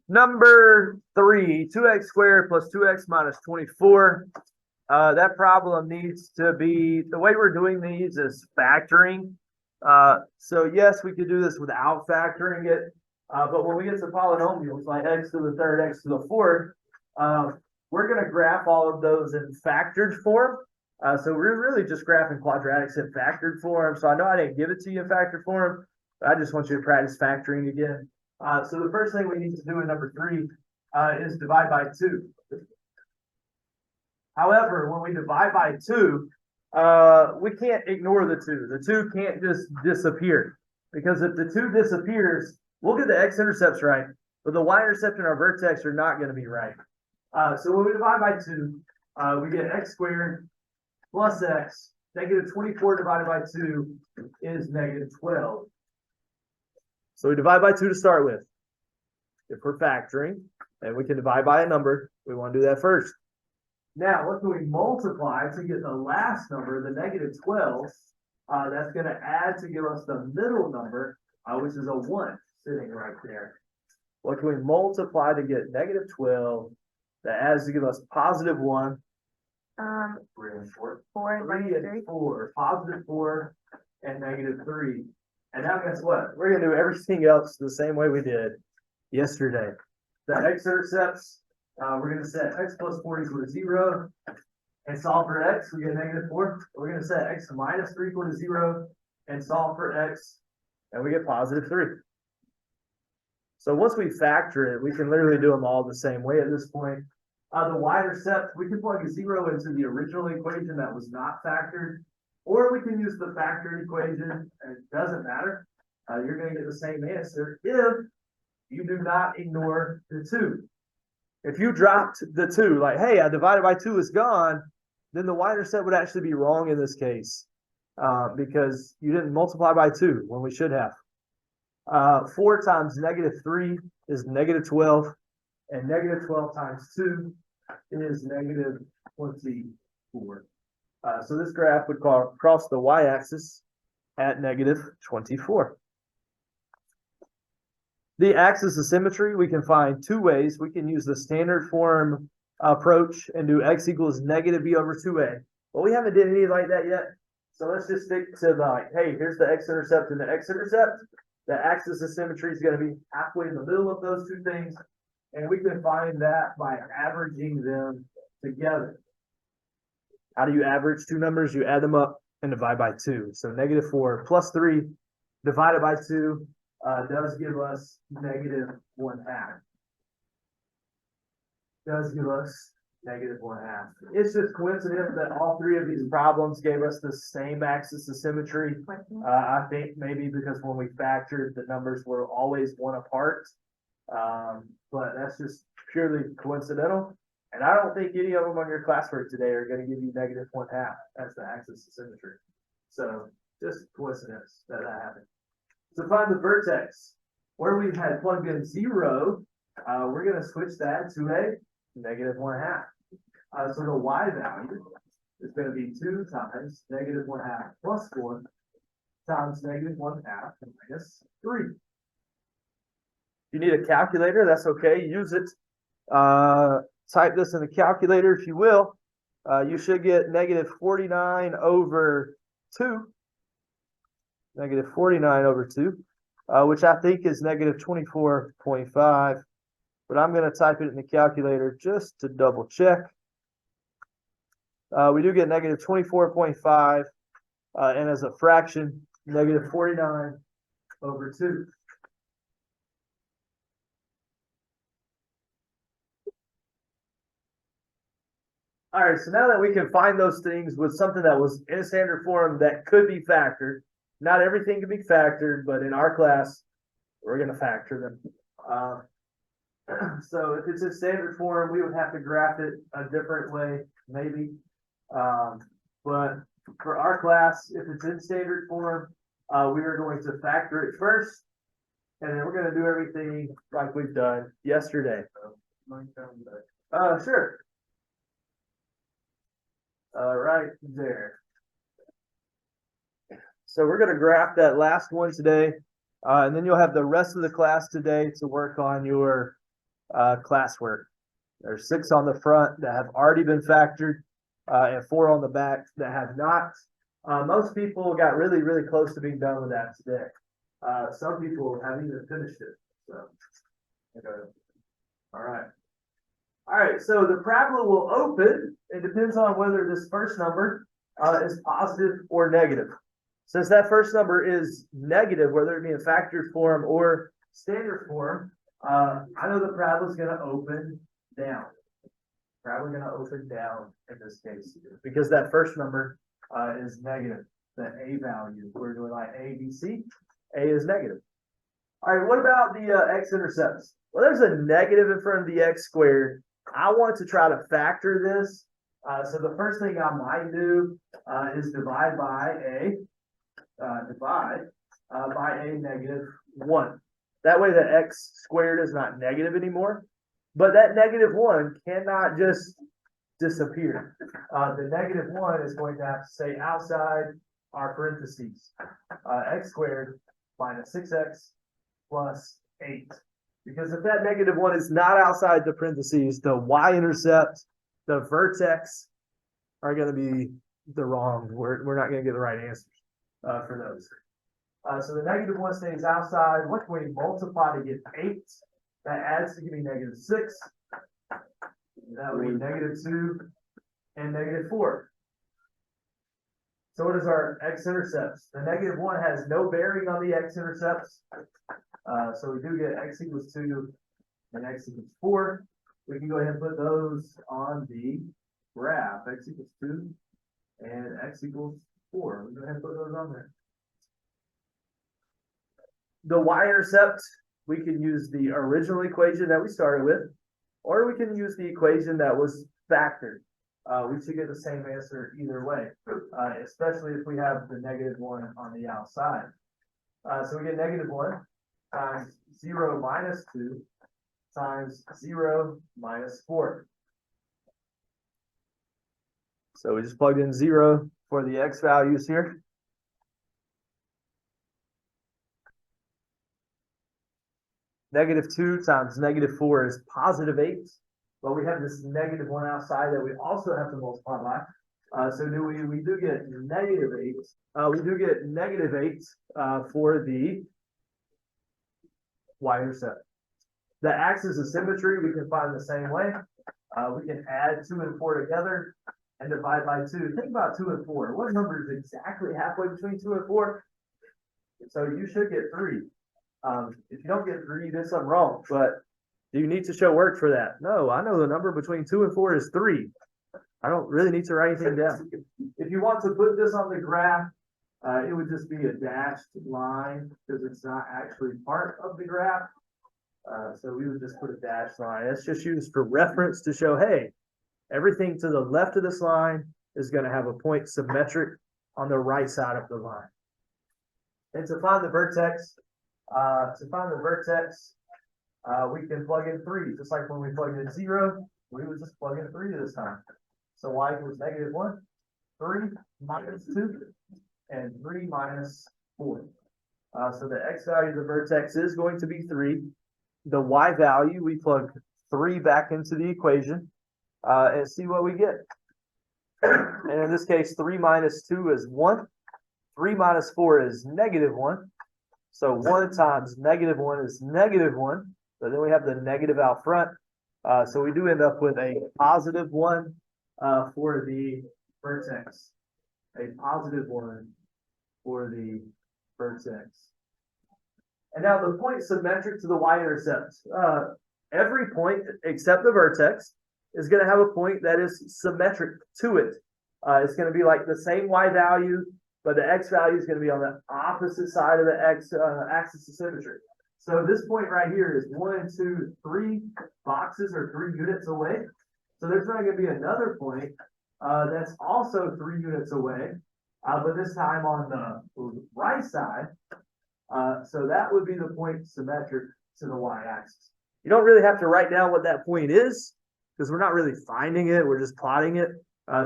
Number 3, 2x squared plus 2x minus 24. That problem needs to be, the way we're doing these is factoring. So yes, we could do this without factoring it. But when we get to polynomials like x to the third, x to the fourth, we're going to graph all of those in factored form. So we're really just graphing quadratics in factored form. So I know I didn't give it to you in factored form, but I just want you to practice factoring again. So the first thing we need to do in number 3 is divide by 2. However, when we divide by 2, we can't ignore the 2. The 2 can't just disappear, because if the 2 disappears, we'll get the x-intercepts right, but the y-intercept and our vertex are not going to be right. So when we divide by 2, we get x squared plus x. Negative 24 divided by 2 is negative 12. So we divide by 2 to start with. If we're factoring, and we can divide by a number, we want to do that first. Now, what can we multiply to get the last number, the negative 12? That's going to add to give us the middle number, which is a 1 sitting right there. What can we multiply to get negative 12? That adds to give us positive 1. 3 and 4. 3 and 4. Positive 4 and negative 3. And now guess what? We're going to do everything else the same way we did yesterday. The x-intercepts, we're going to set x plus 4 equal to 0 and solve for x. We get negative 4. We're going to set x minus 3 equal to 0 and solve for x, and we get positive 3. So once we factor it, we can literally do them all the same way at this point. The y-intercept, we can plug a 0 into the original equation that was not factored, or we can use the factored equation, and it doesn't matter. You're going to get the same answer if you do not ignore the 2. If you dropped the 2, like, hey, I divided by 2 is gone, then the y-intercept would actually be wrong in this case, because you didn't multiply by 2 when we should have. 4 times negative 3 is negative 12, and negative 12 times 2 is negative 24. So this graph would cross the y-axis at negative 24. The axis of symmetry, we can find 2 ways. We can use the standard form approach and do x equals negative b over 2a. But we haven't did any like that yet. So let's just stick to the, like, hey, here's the x-intercept and the x-intercept. The axis of symmetry is going to be halfway in the middle of those 2 things. And we can find that by averaging them together. How do you average 2 numbers? You add them up and divide by 2. So negative 4 plus 3 divided by 2 does give us negative 1/2. Does give us negative 1/2. It's just coincidence that all 3 of these problems gave us the same axis of symmetry. I think maybe because when we factored, the numbers were always 1 apart. But that's just purely coincidental. And I don't think any of them on your classwork today are going to give you negative 1/2 as the axis of symmetry. So just coincidence that happened. To find the vertex, where we had plugged in 0, we're going to switch that to a negative 1/2. So the y value is going to be 2 times negative 1/2 plus 4 times negative 1/2 minus 3. If you need a calculator, that's okay. Use it. Type this in the calculator if you will. You should get negative 49 over 2. Negative 49 over 2, which I think is negative 24.5. But I'm going to type it in the calculator just to double check. We do get negative 24.5, and as a fraction, negative 49 over 2. All right, so now that we can find those things with something that was in standard form that could be factored, not everything can be factored, but in our class, we're going to factor them. So if it's in standard form, we would have to graph it a different way, maybe. But for our class, if it's in standard form, we are going to factor it first, and then we're going to do everything like we've done yesterday. Sure. Right there. So we're going to graph that last one today, and then you'll have the rest of the class today to work on your classwork. There's 6 on the front that have already been factored, and 4 on the back that have not. Most people got really, really close to being done with that today. Some people haven't even finished it. So, okay. All right. All right, so the parabola will open. It depends on whether this first number is positive or negative. Since that first number is negative, whether it be in factored form or standard form, I know the parabola is going to open down. Parabola going to open down in this case because that first number is negative. The A value, we're doing like A, B, C. A is negative. All right, what about the x-intercepts? Well, there's a negative in front of the x squared. I want to try to factor this. So the first thing I might do is divide by a negative 1. That way the x squared is not negative anymore. But that negative 1 cannot just disappear. The negative 1 is going to have to stay outside our parentheses. X squared minus 6x plus 8. Because if that negative 1 is not outside the parentheses, the y-intercept, the vertex are going to be the wrong. We're not going to get the right answers for those. So the negative 1 stays outside. What can we multiply to get 8? That adds to give me negative 6. That would be negative 2 and negative 4. So what is our x-intercepts? The negative 1 has no bearing on the x-intercepts. So we do get x equals 2 and x equals 4. We can go ahead and put those on the graph. X equals 2 and x equals 4. We go ahead and put those on there. The y-intercept, we can use the original equation that we started with, or we can use the equation that was factored. We should get the same answer either way, especially if we have the negative 1 on the outside. So we get negative 1 times 0 minus 2 times 0 minus 4. So we just plugged in 0 for the x values here. Negative 2 times negative 4 is positive 8. But we have this negative 1 outside that we also have to multiply by. So we do get negative 8. We do get negative 8 for the y-intercept. The axis of symmetry we can find the same way. We can add 2 and 4 together and divide by 2. Think about 2 and 4. What number is exactly halfway between 2 and 4? So you should get 3. If you don't get 3, you did something wrong. But do you need to show work for that? No, I know the number between 2 and 4 is 3. I don't really need to write anything down. If you want to put this on the graph, it would just be a dashed line because it's not actually part of the graph. So we would just put a dashed line. It's just used for reference to show, hey, everything to the left of this line is going to have a point symmetric on the right side of the line. And to find the vertex, we can plug in 3, just like when we plugged in 0, we would just plug in 3 this time. So y equals negative 1, 3 minus 2, and 3 minus 4. So the x value of the vertex is going to be 3. The y value, we plug 3 back into the equation and see what we get. And in this case, 3 minus 2 is 1. 3 minus 4 is negative 1. So 1 times negative 1 is negative 1. So then we have the negative out front. So we do end up with a positive 1 for the vertex. A positive 1 for the vertex. And now the point symmetric to the y-intercept. Every point except the vertex is going to have a point that is symmetric to it. It's going to be like the same y value, but the x value is going to be on the opposite side of the x axis of symmetry. So this point right here is 1, 2, 3 boxes or 3 units away. So there's not going to be another point that's also 3 units away, but this time on the right side. So that would be the point symmetric to the y-axis. You don't really have to write down what that point is because we're not really finding it. We're just plotting it.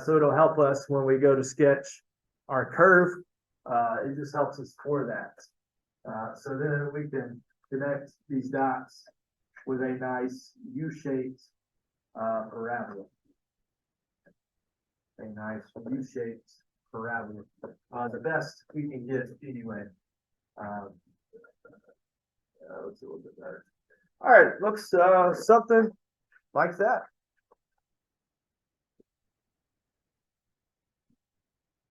So it'll help us when we go to sketch our curve. It just helps us for that. So then we can connect these dots with a nice U-shaped parabola. A nice U-shaped parabola. The best we can get anyway. Looks a little bit better. All right, looks something like that.